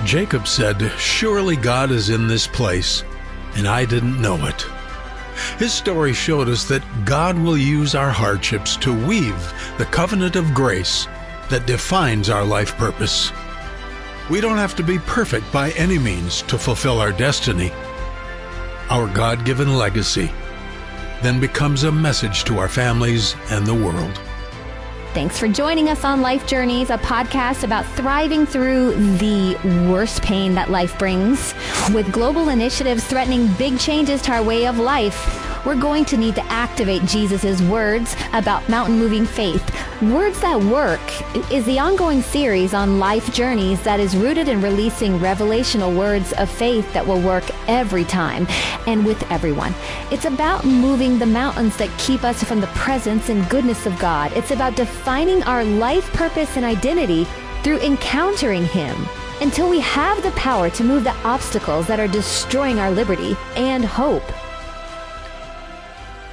Jacob said, "Surely God is in this place, and I didn't know it." His story showed us that God will use our hardships to weave the covenant of grace that defines our life purpose. We don't have to be perfect by any means to fulfill our destiny. Our God-given legacy then becomes a message to our families and the world. Thanks for joining us on Life Journeys, a podcast about thriving through the worst pain that life brings. With global initiatives threatening big changes to our way of life, we're going to need to activate Jesus' words about mountain-moving faith. Words That Work is the ongoing series on Life Journeys that is rooted in releasing revelational words of faith that will work every time and with everyone. It's about moving the mountains that keep us from the presence and goodness of God. It's about defining our life purpose and identity through encountering Him until we have the power to move the obstacles that are destroying our liberty and hope.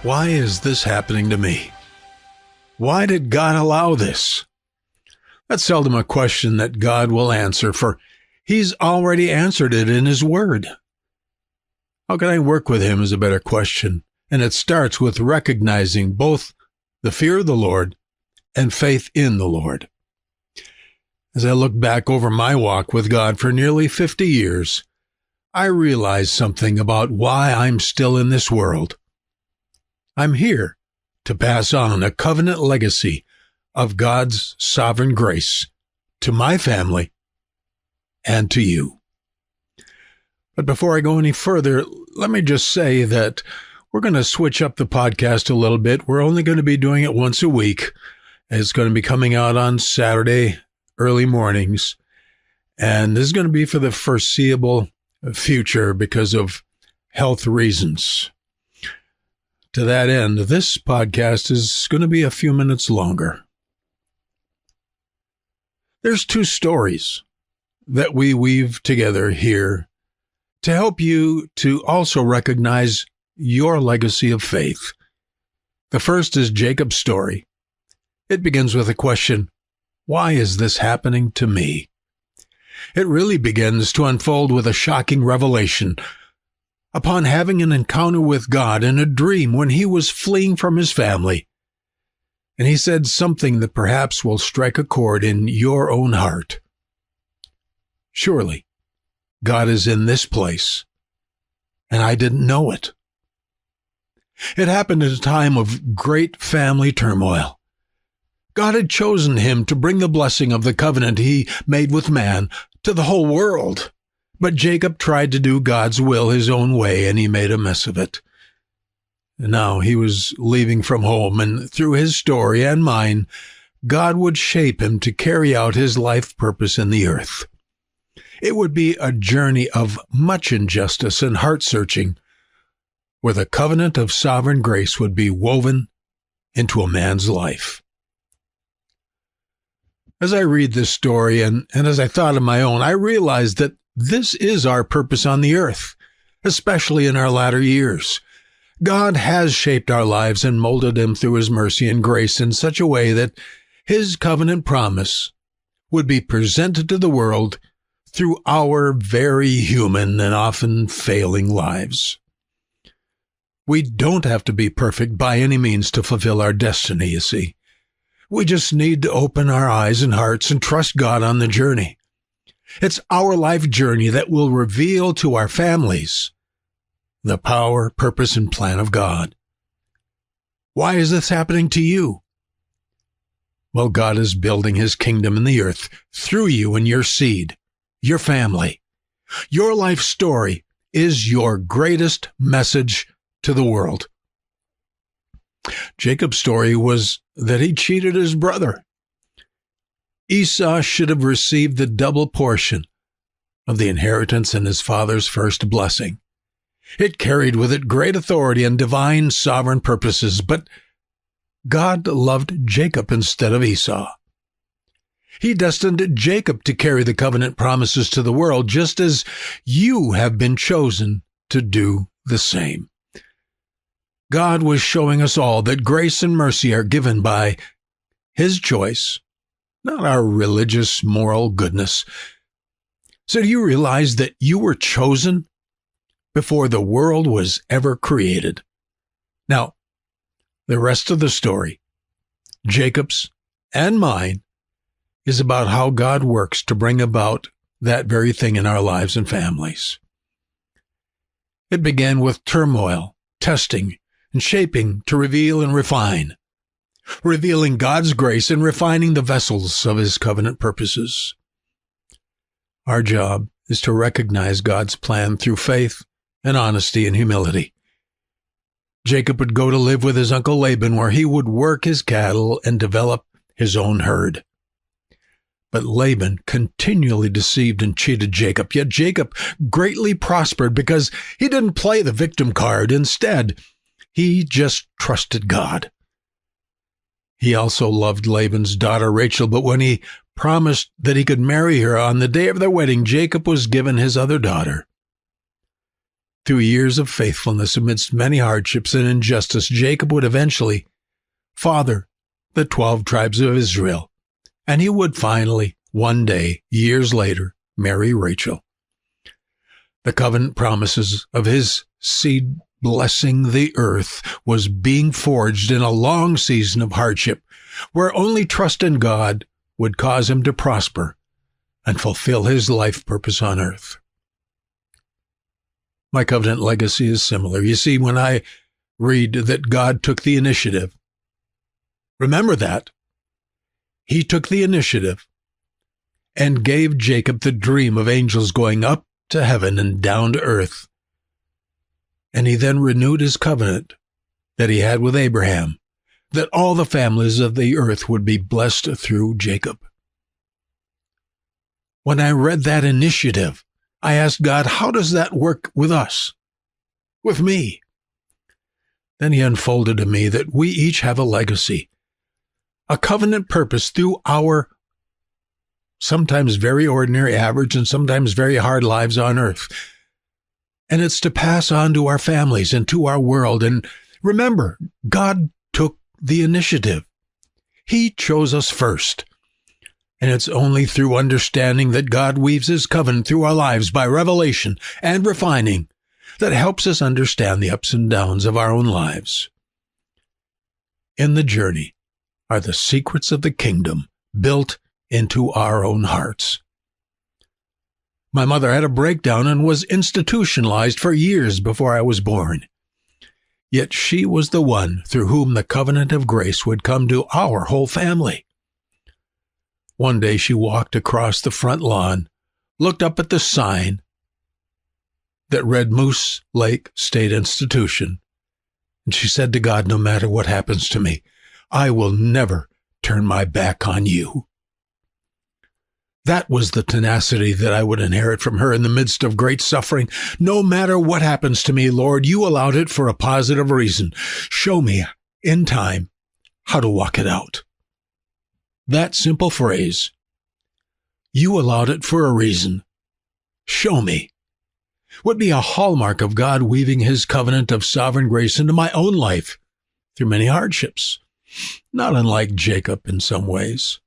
Why is this happening to me? Why did God allow this? That's seldom a question that God will answer, for He's already answered it in His Word. How can I work with Him is a better question, and it starts with recognizing both the fear of the Lord and faith in the Lord. As I look back over my walk with God for nearly 50 years, I realize something about why I'm still in this world. I'm here to pass on a covenant legacy of God's sovereign grace to my family and to you. But before I go any further, let me just say that we're going to switch up the podcast a little bit. We're only going to be doing it once a week. It's going to be coming out on Saturday, early mornings. And this is going to be for the foreseeable future because of health reasons. To that end, this podcast is going to be a few minutes longer. There's two stories that we weave together here to help you to also recognize your legacy of faith. The first is Jacob's story. It begins with a question, why is this happening to me? It really begins to unfold with a shocking revelation. Upon having an encounter with God in a dream when he was fleeing from his family. And he said something that perhaps will strike a chord in your own heart. Surely, God is in this place, and I didn't know it. It happened at a time of great family turmoil. God had chosen him to bring the blessing of the covenant he made with man to the whole world. But Jacob tried to do God's will his own way, and he made a mess of it. And now he was leaving from home, and through his story and mine, God would shape him to carry out his life purpose in the earth. It would be a journey of much injustice and heart-searching, where the covenant of sovereign grace would be woven into a man's life. As I read this story, and as I thought of my own, I realized that this is our purpose on the earth, especially in our latter years. God has shaped our lives and molded them through his mercy and grace in such a way that his covenant promise would be presented to the world through our very human and often failing lives. We don't have to be perfect by any means to fulfill our destiny, you see. We just need to open our eyes and hearts and trust God on the journey. It's our life journey that will reveal to our families the power, purpose, and plan of God. Why is this happening to you? Well, God is building his kingdom in the earth through you and your seed, your family. Your life story is your greatest message to the world. Jacob's story was that he cheated his brother. Esau should have received the double portion of the inheritance and his father's first blessing. It carried with it great authority and divine sovereign purposes, but God loved Jacob instead of Esau. He destined Jacob to carry the covenant promises to the world, just as you have been chosen to do the same. God was showing us all that grace and mercy are given by his choice, not our religious moral goodness. So do you realize that you were chosen before the world was ever created? Now, the rest of the story, Jacob's and mine, is about how God works to bring about that very thing in our lives and families. It began with turmoil, testing, and shaping to reveal and refine, revealing God's grace and refining the vessels of his covenant purposes. Our job is to recognize God's plan through faith and honesty and humility. Jacob would go to live with his uncle Laban, where he would work his cattle and develop his own herd. But Laban continually deceived and cheated Jacob, yet Jacob greatly prospered because he didn't play the victim card. Instead, he just trusted God. He also loved Laban's daughter Rachel, but when he promised that he could marry her on the day of their wedding, Jacob was given his other daughter. Through years of faithfulness amidst many hardships and injustice, Jacob would eventually father the 12 tribes of Israel, and he would finally, one day, years later, marry Rachel. The covenant promises of his seed blessing the earth was being forged in a long season of hardship, where only trust in God would cause him to prosper and fulfill his life purpose on earth. My covenant legacy is similar. You see, when I read that God took the initiative, remember that. He took the initiative and gave Jacob the dream of angels going up to heaven and down to earth. And he then renewed his covenant that he had with Abraham, that all the families of the earth would be blessed through Jacob. When I read that initiative, I asked God, how does that work with us? With me? Then he unfolded to me that we each have a legacy, a covenant purpose through our sometimes very ordinary, average, and sometimes very hard lives on earth. And it's to pass on to our families and to our world. And remember, God took the initiative. He chose us first. And it's only through understanding that God weaves his covenant through our lives by revelation and refining that helps us understand the ups and downs of our own lives. In the journey are the secrets of the kingdom built into our own hearts. My mother had a breakdown and was institutionalized for years before I was born. Yet she was the one through whom the covenant of grace would come to our whole family. One day she walked across the front lawn, looked up at the sign that read Moose Lake State Institution, and she said to God, no matter what happens to me, I will never turn my back on you. That was the tenacity that I would inherit from her in the midst of great suffering. No matter what happens to me, Lord, you allowed it for a positive reason. Show me in time how to walk it out. That simple phrase, you allowed it for a reason. Show me, would be a hallmark of God weaving his covenant of sovereign grace into my own life through many hardships, not unlike Jacob in some ways.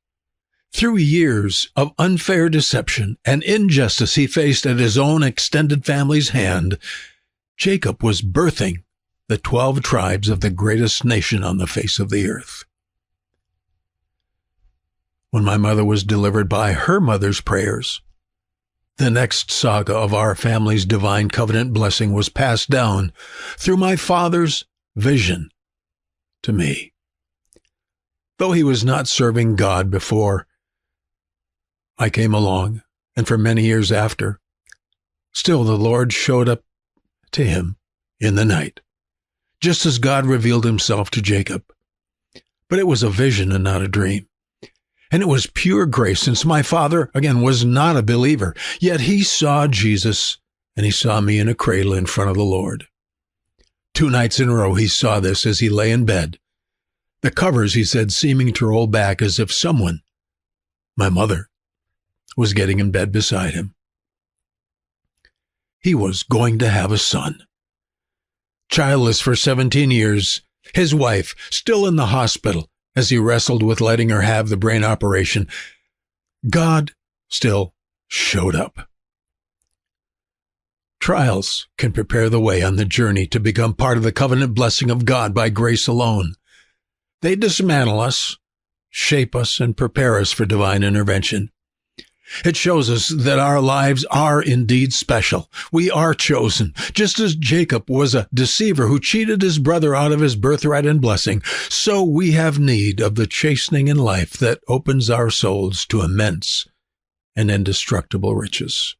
Through years of unfair deception and injustice he faced at his own extended family's hand, Jacob was birthing the 12 tribes of the greatest nation on the face of the earth. When my mother was delivered by her mother's prayers, the next saga of our family's divine covenant blessing was passed down through my father's vision to me. Though he was not serving God before I came along, and for many years after, still the Lord showed up to him in the night, just as God revealed himself to Jacob. But it was a vision and not a dream. And it was pure grace, since my father, again, was not a believer. Yet he saw Jesus, and he saw me in a cradle in front of the Lord. 2 nights in a row he saw this as he lay in bed. The covers, he said, seeming to roll back as if someone, my mother, was getting in bed beside him. He was going to have a son. Childless for 17 years, his wife still in the hospital, as he wrestled with letting her have the brain operation, God still showed up. Trials can prepare the way on the journey to become part of the covenant blessing of God by grace alone. They dismantle us, shape us, and prepare us for divine intervention. It shows us that our lives are indeed special. We are chosen. Just as Jacob was a deceiver who cheated his brother out of his birthright and blessing, so we have need of the chastening in life that opens our souls to immense and indestructible riches.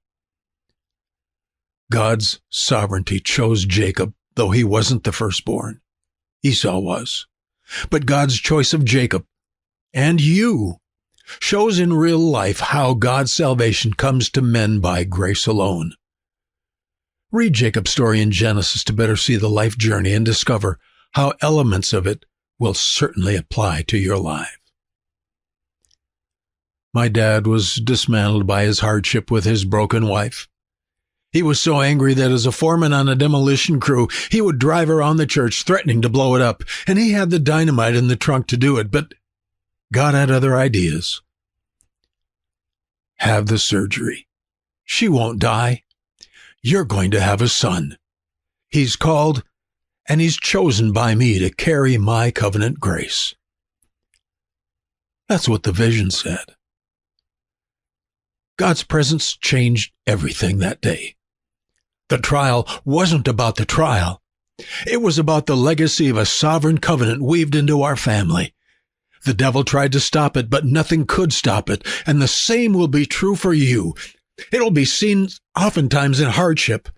God's sovereignty chose Jacob, though he wasn't the firstborn. Esau was. But God's choice of Jacob and you shows in real life how God's salvation comes to men by grace alone. Read Jacob's story in Genesis to better see the life journey and discover how elements of it will certainly apply to your life. My dad was dismantled by his hardship with his broken wife. He was so angry that as a foreman on a demolition crew, he would drive around the church threatening to blow it up, and he had the dynamite in the trunk to do it, but God had other ideas. Have the surgery. She won't die. You're going to have a son. He's called, and he's chosen by me to carry my covenant grace. That's what the vision said. God's presence changed everything that day. The trial wasn't about the trial. It was about the legacy of a sovereign covenant weaved into our family. The devil tried to stop it, but nothing could stop it, and the same will be true for you. It'll be seen oftentimes in hardship,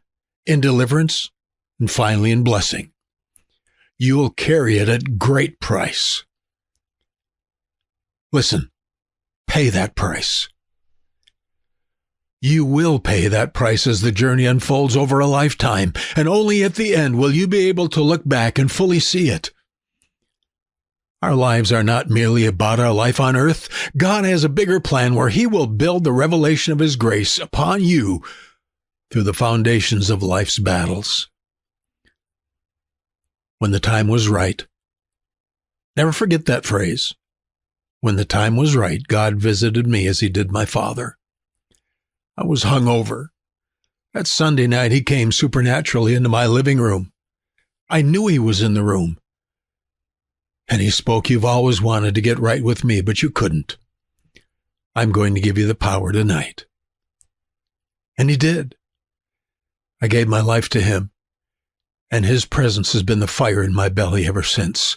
in deliverance, and finally in blessing. You'll carry it at great price. Listen, pay that price. You will pay that price as the journey unfolds over a lifetime, and only at the end will you be able to look back and fully see it. Our lives are not merely about our life on earth. God has a bigger plan where He will build the revelation of His grace upon you through the foundations of life's battles. When the time was right. Never forget that phrase. When the time was right, God visited me as He did my father. I was hungover. That Sunday night, He came supernaturally into my living room. I knew He was in the room. And He spoke, "You've always wanted to get right with me, but you couldn't. I'm going to give you the power tonight." And He did. I gave my life to Him, and His presence has been the fire in my belly ever since.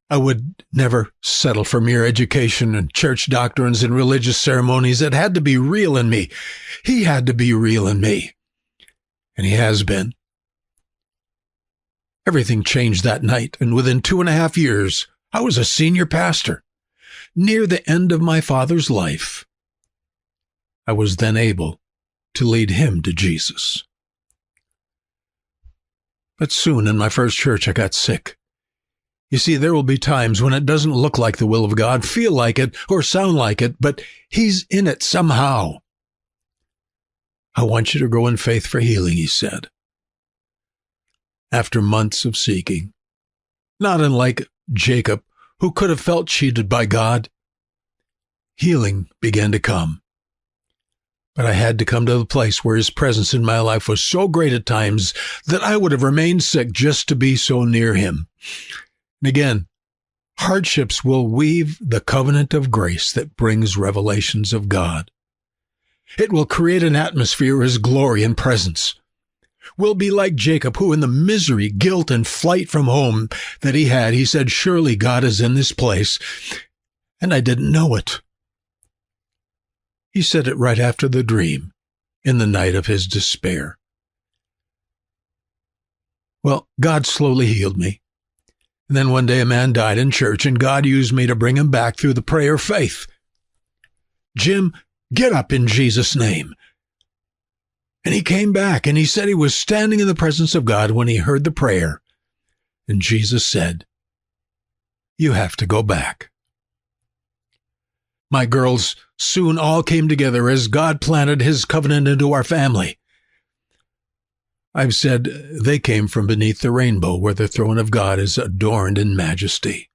I would never settle for mere education and church doctrines and religious ceremonies. It had to be real in me. He had to be real in me. And He has been. Everything changed that night, and within 2.5 years, I was a senior pastor. Near the end of my father's life, I was then able to lead him to Jesus. But soon in my first church, I got sick. You see, there will be times when it doesn't look like the will of God, feel like it, or sound like it, but He's in it somehow. I want you to grow in faith for healing, He said. After months of seeking, not unlike Jacob, who could have felt cheated by God, healing began to come. But I had to come to the place where His presence in my life was so great at times that I would have remained sick just to be so near Him. And again, hardships will weave the covenant of grace that brings revelations of God. It will create an atmosphere of His glory and presence. We'll be like Jacob, who in the misery, guilt, and flight from home that he had, he said, "Surely God is in this place." And I didn't know it. He said it right after the dream, in the night of his despair. Well, God slowly healed me. And then one day a man died in church, and God used me to bring him back through the prayer of faith. "Jim, get up in Jesus' name." And he came back, and he said he was standing in the presence of God when he heard the prayer. And Jesus said, "You have to go back." My girls soon all came together as God planted His covenant into our family. I've said they came from beneath the rainbow where the throne of God is adorned in majesty.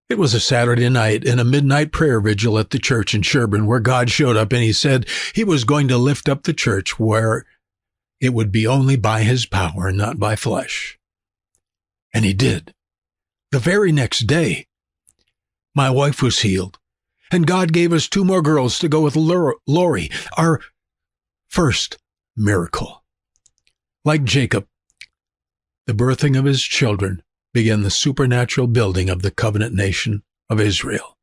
It was a Saturday night in a midnight prayer vigil at the church in Sherburne where God showed up and he said he was going to lift up the church where it would be only by his power and not by flesh. And he did. The very next day, my wife was healed, and God gave us 2 more girls to go with Lori, our first miracle. Like Jacob, the birthing of his children began the supernatural building of the covenant nation of Israel.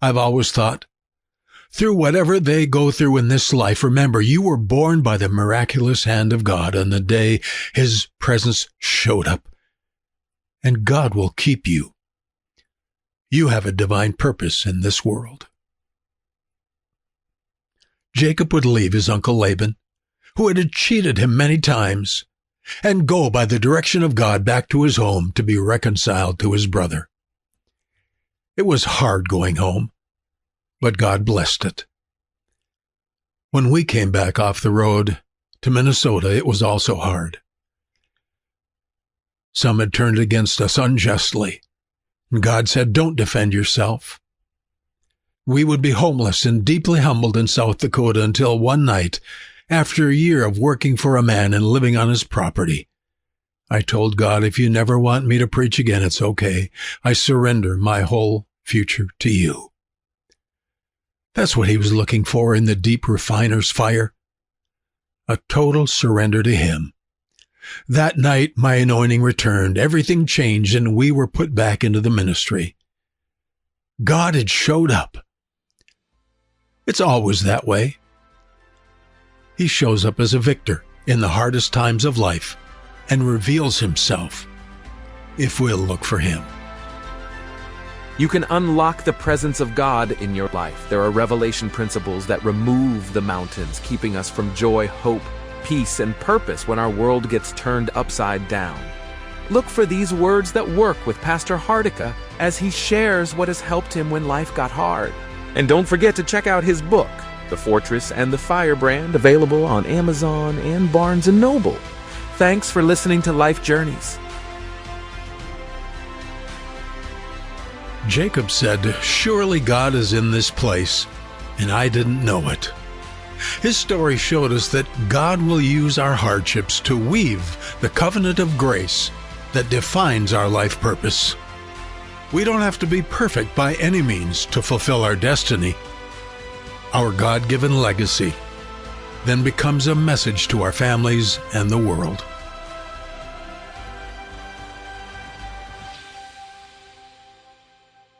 I've always thought, through whatever they go through in this life, remember, you were born by the miraculous hand of God on the day his presence showed up. And God will keep you. You have a divine purpose in this world. Jacob would leave his uncle Laban, who had cheated him many times, and go by the direction of God back to his home to be reconciled to his brother. It was hard going home, but God blessed it. When we came back off the road to Minnesota, it was also hard. Some had turned against us unjustly, and God said, "Don't defend yourself." We would be homeless and deeply humbled in South Dakota until one night, after a year of working for a man and living on his property, I told God, "If you never want me to preach again, it's okay. I surrender my whole future to you." That's what he was looking for in the deep refiner's fire. A total surrender to him. That night, my anointing returned, everything changed, and we were put back into the ministry. God had showed up. It's always that way. He shows up as a victor in the hardest times of life and reveals himself if we'll look for him. You can unlock the presence of God in your life. There are revelation principles that remove the mountains, keeping us from joy, hope, peace, and purpose when our world gets turned upside down. Look for these words that work with Pastor Hardika as he shares what has helped him when life got hard. And don't forget to check out his book, The Fortress and the Firebrand, available on Amazon and Barnes & Noble. Thanks for listening to Life Journeys. Jacob said, "Surely God is in this place, and I didn't know it." His story showed us that God will use our hardships to weave the covenant of grace that defines our life purpose. We don't have to be perfect by any means to fulfill our destiny. Our God-given legacy then becomes a message to our families and the world.